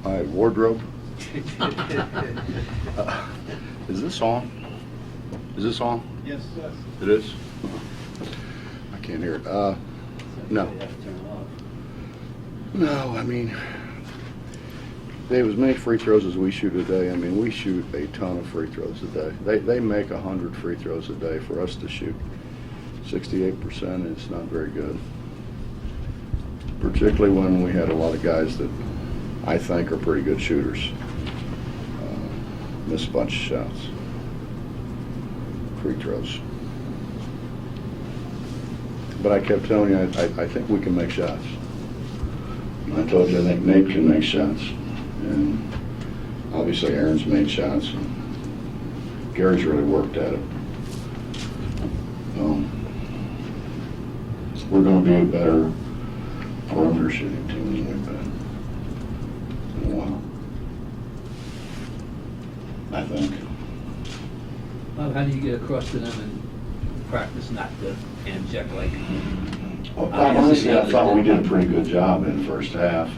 My wardrobe. Is this on? Is this on? Yes. It is? I can't hear it. No. No, I mean, Dave, as many free throws as we shoot a day, I mean, we shoot a ton of free throws a day. They make 100 free throws a day. For us to shoot 68% is not very good. Particularly when we had a lot of guys that I think are pretty good shooters. Miss a bunch of shots. Free throws. But I kept telling you, I think we can make shots. I told you I think Nate can make shots. And obviously Aaron's made shots. And Gary's really worked at it. We're going to be a better perimeter shooting team than we've been in a while, I think. Bob, how do you get across to them and practice not to hand check like? Well, honestly, I thought we did a pretty good job in the first half.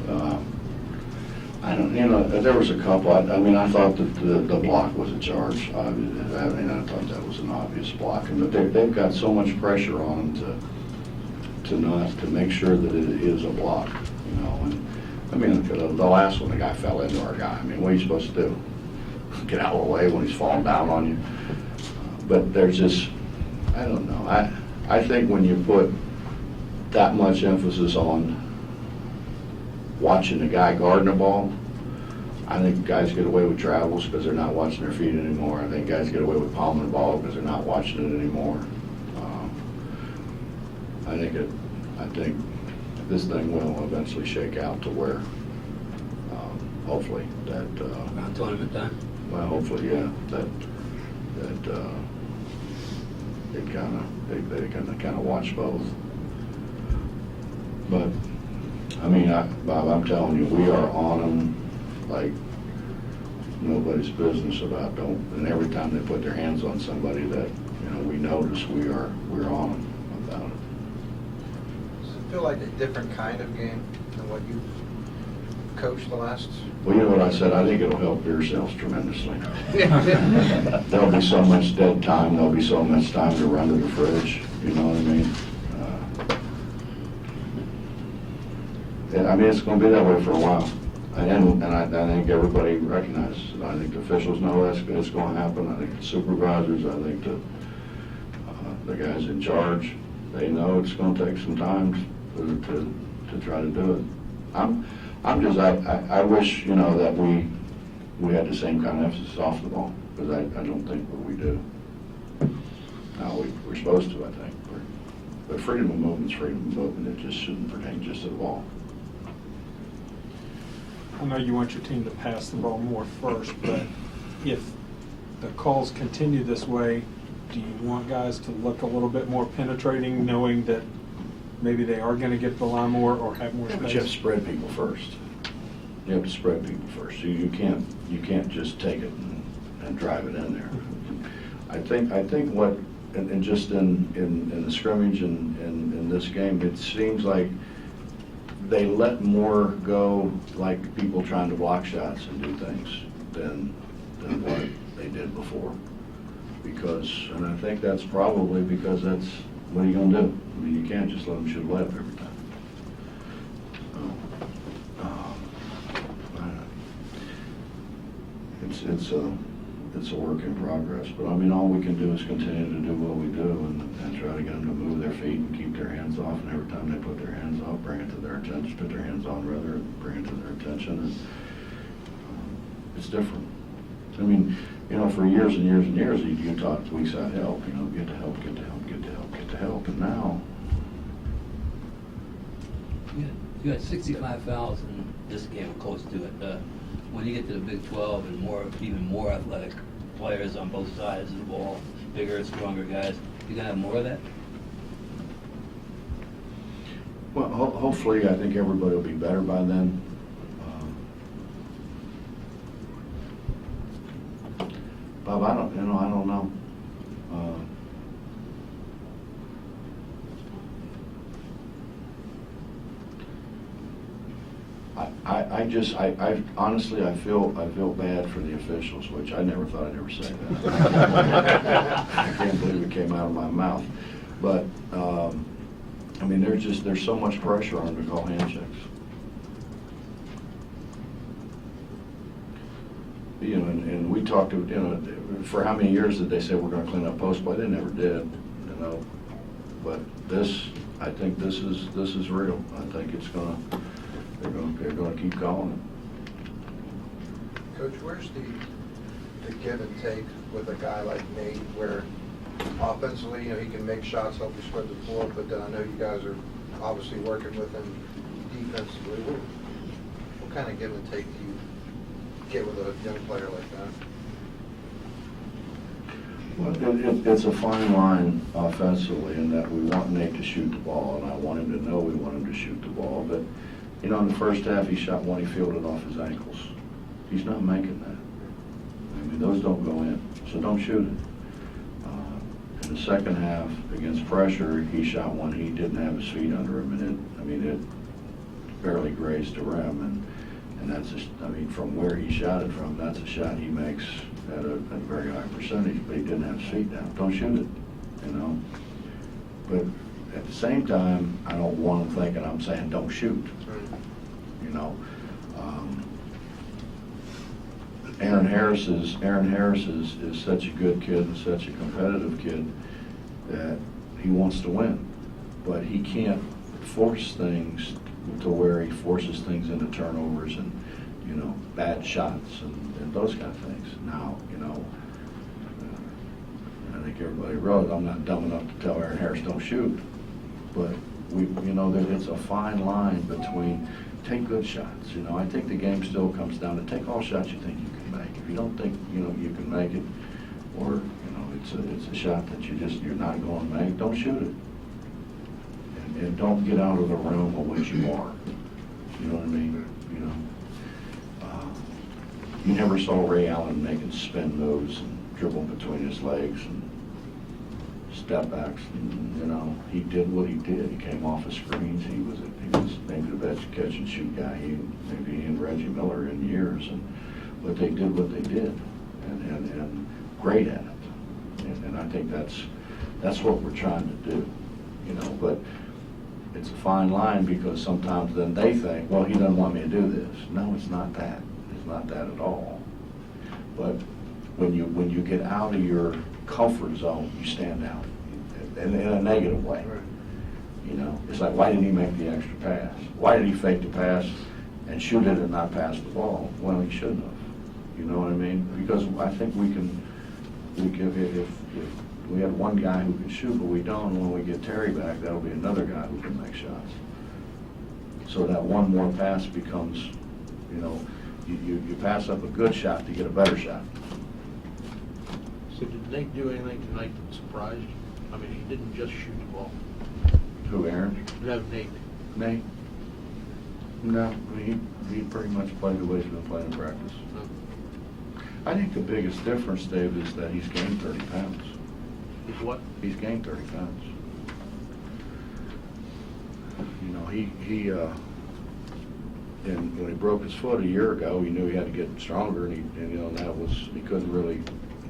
I don't, there was a couple. I mean, I thought that the block was a charge. I thought that was an obvious block. But they've got so much pressure on them to make sure that it is a block, And I mean, the last one, the guy fell into our guy. I mean, what are you supposed to do? Get out of the way when he's falling down on you? But there's just, I don't know. I think when you put that much emphasis on watching the guy guarding the ball, I think guys get away with travels because they're not watching their feet anymore. I think guys get away with palming the ball because they're not watching it anymore. I think this thing will eventually shake out to where, hopefully, that Around tournament time? well, hopefully, yeah, that they kind of watch both. But I mean, Bob, I'm telling you, we are on them like nobody's business about don't. And every time they put their hands on somebody that we notice, we're on them about it. Does it feel like a different kind of game than what you've coached the last? Well, you know what I said? I think it'll help beer sales tremendously. There'll be so much dead time. There'll be so much time to run to the fridge. You know what I mean? I mean, it's going to be that way for a while. And I think everybody recognizes it. I think the officials know it's going to happen. I think the supervisors, I think the guys in charge, they know it's going to take some time to try to do it. I wish, that we had the same kind of emphasis off the ball, because I don't think that we do. Now, we're supposed to, I think. But freedom of movement's freedom of movement. It just shouldn't pertain just to the ball. I know you want your team to pass the ball more first, but if the calls continue this way, do you want guys to look a little bit more penetrating, knowing that maybe they are going to get the line more or have more space? But you have to spread people first. You have to spread people first. You can't just take it and drive it in there. I think what and just in the scrimmage and in this game, it seems like they let more go, like people trying to block shots and do things than what they did before. And I think that's probably because what are you going to do? I mean, you can't just let them shoot left every time. It's a work in progress, but I mean, all we can do is continue to do what we do and try to get them to move their feet and keep their hands off. And every time they put their hands off, bring it to their attention. Put their hands on, rather, bring it to their attention. And it's different. I mean, for years and years and years, you talked weak side help. Get to help, get to help, get to help, get to help. And now, You had 65 fouls in this game, close to it. When you get to the Big 12 and even more athletic players on both sides of the ball, bigger, stronger guys, you gonna have more of that? well, hopefully, I think everybody will be better by then. Bob, I don't know. I I honestly, I feel bad for the officials, which I never thought I'd ever say that. I can't believe it came out of my mouth. But, I mean, there's so much pressure on them to call handshakes. You know, and we talked to, you know, for how many years did they say we're gonna clean up post play? They never did, you know. But I think this is real. I think they're gonna keep calling it. Coach, where's the give and take with a guy like Nate, where offensively, you know, he can make shots, help you spread the floor, but then I know you guys are obviously working with him defensively. What kind of give and take do you get with a young player like that? Well, it's a fine line offensively in that we want Nate to shoot the ball, and I want him to know we want him to shoot the ball. But, you know, in the first half, he shot one, he fielded off his ankles. He's not making that. I mean, those don't go in, so don't shoot it. In the second half, against pressure, he shot one, he didn't have his feet under him, and it barely grazed the rim. And that's, I mean, from where he shot it from, that's a shot he makes at a very high percentage, but he didn't have his feet down. Don't shoot it, you know. But at the same time, I don't want him thinking I'm saying don't shoot, you know. Aaron Harris is such a good kid and such a competitive kid that he wants to win, but he can't force things to where he forces things into turnovers and, you know, bad shots and those kind of things. Now, you know, I think everybody realizes I'm not dumb enough to tell Aaron Harris don't shoot, but you know, it's a fine line between take good shots. You know, I think the game still comes down to take all shots you think you can make. If you don't think, you know, you can make it, or, you know, it's a shot that you're not going to make, don't shoot it. And don't get out of the realm of which you are. You know what I mean? You know, you never saw Ray Allen making spin moves and dribble between his legs and step backs. And, you know, he did what he did. He came off the screens. He was maybe the best catch and shoot guy. Maybe he and Reggie Miller in years. But they did what they did, and great at it. And I think that's what we're trying to do. You know, but it's a fine line, because sometimes then they think, well, he doesn't want me to do this. No, it's not that. It's not that at all. But when you get out of your comfort zone, you stand out in a negative way. You know, it's like, why didn't he make the extra pass? Why did he fake the pass and shoot it and not pass the ball? Well, he shouldn't have. You know what I mean? Because I think if we have one guy who can shoot, but we don't. When we get Terry back, that'll be another guy who can make shots. So that one more pass becomes, you know, you pass up a good shot to get a better shot. So did Nate do anything tonight that surprised you? I mean, he didn't just shoot the ball. Who, Aaron? No, Nate. Nate? No, I mean, he pretty much played the way he's been playing in practice. No. I think the biggest difference, Dave, is that he's gained 30 pounds. He's what? He's gained 30 pounds. You know, and when he broke his foot a year ago, he knew he had to get stronger, and you know, he couldn't really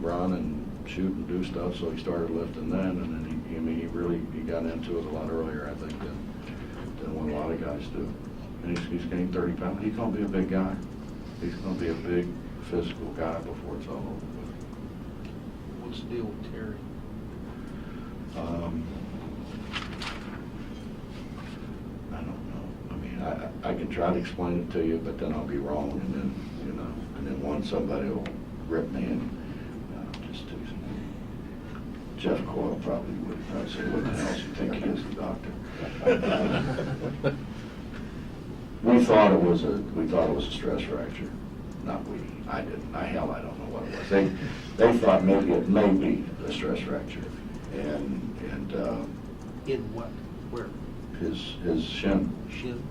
run and shoot and do stuff, so he started lifting then, and then he got into it a lot earlier, I think, than what a lot of guys do. And he's gained 30 pounds. He's going to be a big guy. He's going to be a big physical guy before it's all over with. What's the deal with Terry? I don't know. I mean, I can try to explain it to you, but then I'll be wrong, and then, you know, and then somebody will rip me and just teasing. Jeff Coyle probably would say, what the hell do you think he is, the doctor? We thought it was a stress fracture. Not we. I didn't. I don't know what it was. They thought maybe it may be a stress fracture, and In what? Where? his shin. Shin?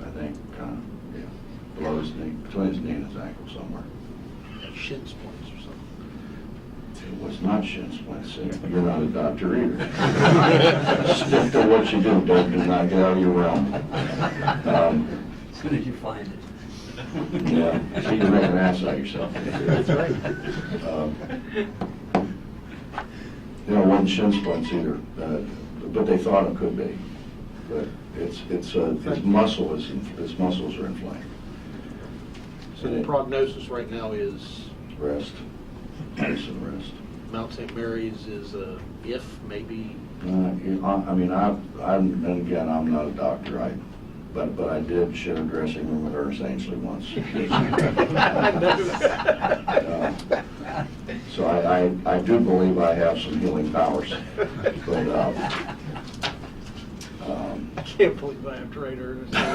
I think yeah, below his knee, between his knee and his ankle somewhere. Shin splints or something. It was not shin splints. You're not a doctor either. Stick to what you do, Dave. Do not get out of your realm. As soon as you find it. Yeah, so you can make an ass out of yourself. That's right. You know, it wasn't shin splints either, but they thought it could be. But his muscles are inflamed. So the prognosis right now is Rest, ice and rest. Mount St. Mary's is a if, maybe. I mean, and again, I'm not a doctor, but I did share a dressing room with Ernest Ainsley once. So I do believe I have some healing powers. But, I can't believe I have to write Ernest. I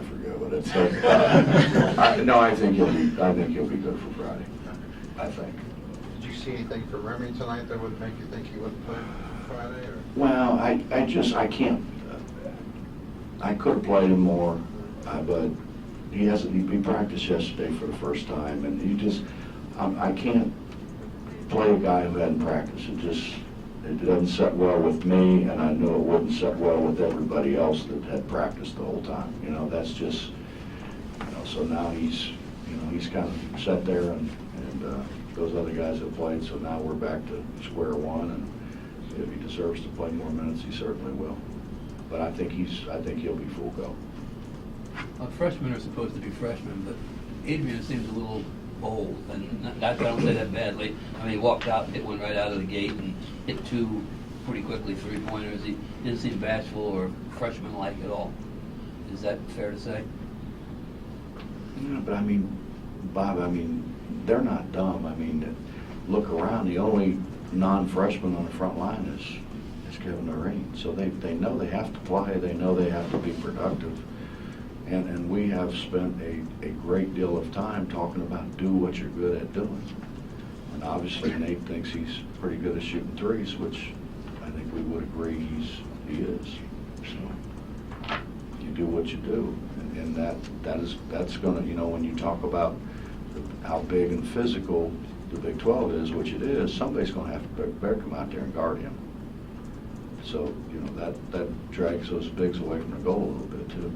forget what it said. No, I think he'll be good for Friday. I think. Did you see anything from Remy tonight that would make you think he wouldn't play Friday, or? Well, I can't. I could have played him more, but he practiced yesterday for the first time, and I can't play a guy who hadn't practiced. It doesn't set well with me, and I know it wouldn't set well with everybody else that had practiced the whole time. You know, that's just, so now he's kind of sat there, and those other guys have played, so now we're back to square one, and if he deserves to play more minutes, he certainly will. But I think he'll be full go. Well, freshmen are supposed to be freshmen, but Adrian seems a little bold, and I don't say that badly. I mean, he walked out, hit one right out of the gate, and hit two pretty quickly, three-pointers. He didn't seem bashful or freshman-like at all. Is that fair to say? Yeah, but I mean, Bob, they're not dumb. I mean, look around, the only non-freshman on the front line is Kevin Noreen. So they know they have to play, they know they have to be productive. And we have spent a great deal of time talking about do what you're good at doing. And obviously Nate thinks he's pretty good at shooting threes, which I think we would agree he is. So you do what you do. And that's going to, when you talk about how big and physical the Big 12 is, which it is, somebody's going to have to better come out there and guard him. So, that drags those bigs away from the goal a little bit too.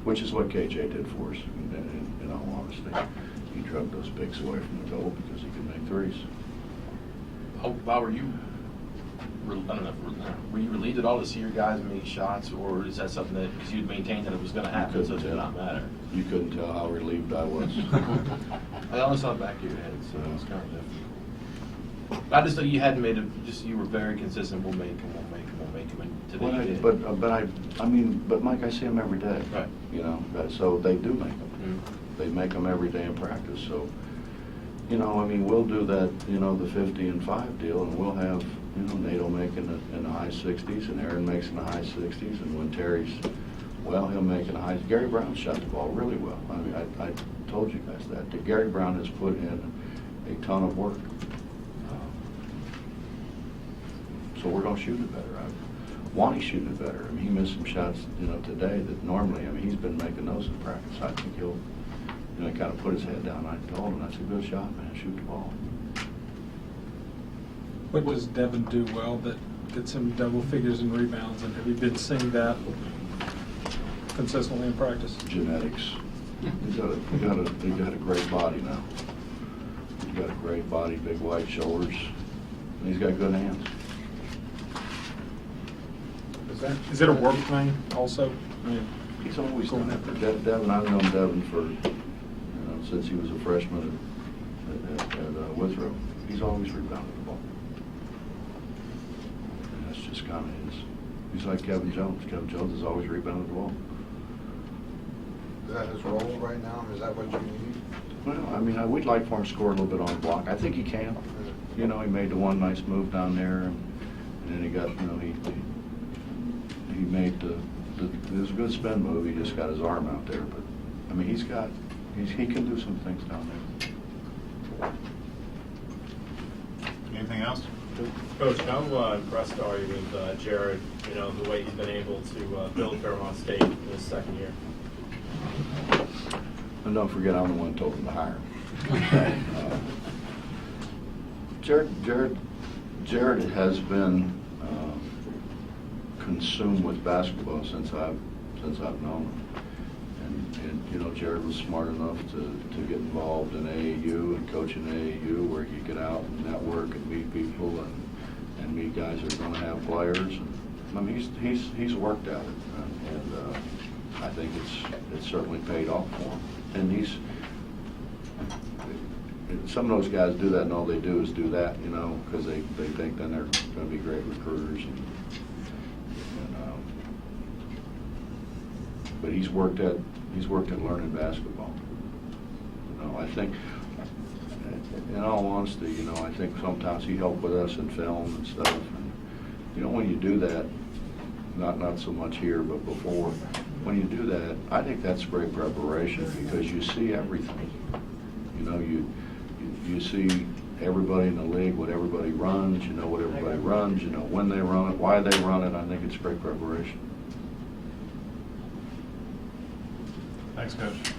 Which is what KJ did for us, in all honesty. He drug those bigs away from the goal because he could make threes. Bob, were you relieved at all to see your guys make shots, or is that something that, because you'd maintained that it was going to happen, so it did not matter? You couldn't tell how relieved I was. I only saw the back of your head, so it's kind of different. I just thought you hadn't made you were very consistent. We'll make them, and today you did. But Mike, I see them every day. Right. So they do make them. Mm-hmm. They make them every day in practice. So, we'll do that, the 50 and 5 deal, and we'll have, Nate will make in the high 60s, and Aaron makes in the high 60s, and when Terry's, he'll make in the high. Gary Brown shot the ball really well. I mean, I told you guys that. Gary Brown has put in a ton of work. So we're going to shoot it better. Wani's shooting it better. I mean, he missed some shots, today that normally, he's been making those in practice. I think he'll, kind of put his head down. I told him, that's a good shot, man. Shoot the ball. What does Devin do well that gets him double figures in rebounds, and have you been seeing that consistently in practice? Genetics. He's got a great body now. He's got a great body, big wide shoulders, and he's got good hands. Is it a work thing also? He's always done it. Devin, I've known Devin for, since he was a freshman at Withrow. He's always rebounded the ball. And that's just kind of he's like Kevin Jones. Kevin Jones has always rebounded the ball. Is that his role right now? Is that what you need? Well, we'd like for him to score a little bit on the block. I think he can. He made the one nice move down there, and then he got, he made it was a good spin move. He just got his arm out there, but he can do some things down there. Anything else? Coach, how impressed are you with Jared, the way he's been able to build Fairmont State in his second year? And don't forget, I'm the one who told him to hire him. Jared has been consumed with basketball since I've known him. And you know, Jared was smart enough to get involved in AAU and coaching AAU, where he get out and network and meet people and meet guys that are going to have players. And, I mean, he's worked at it, and I think it's certainly paid off for him. And some of those guys do that, and all they do is do that, you know, because they think then they're going to be great recruiters. But he's worked at learning basketball. You know, I think, in all honesty, you know, I think sometimes he helped with us in film and stuff. And, you know, when you do that, not so much here, but before, when you do that, I think that's great preparation, because you see everything. You know, you see everybody in the league, what everybody runs, you know what everybody runs, you know when they run it, why they run it. I think it's great preparation. Thanks, Coach.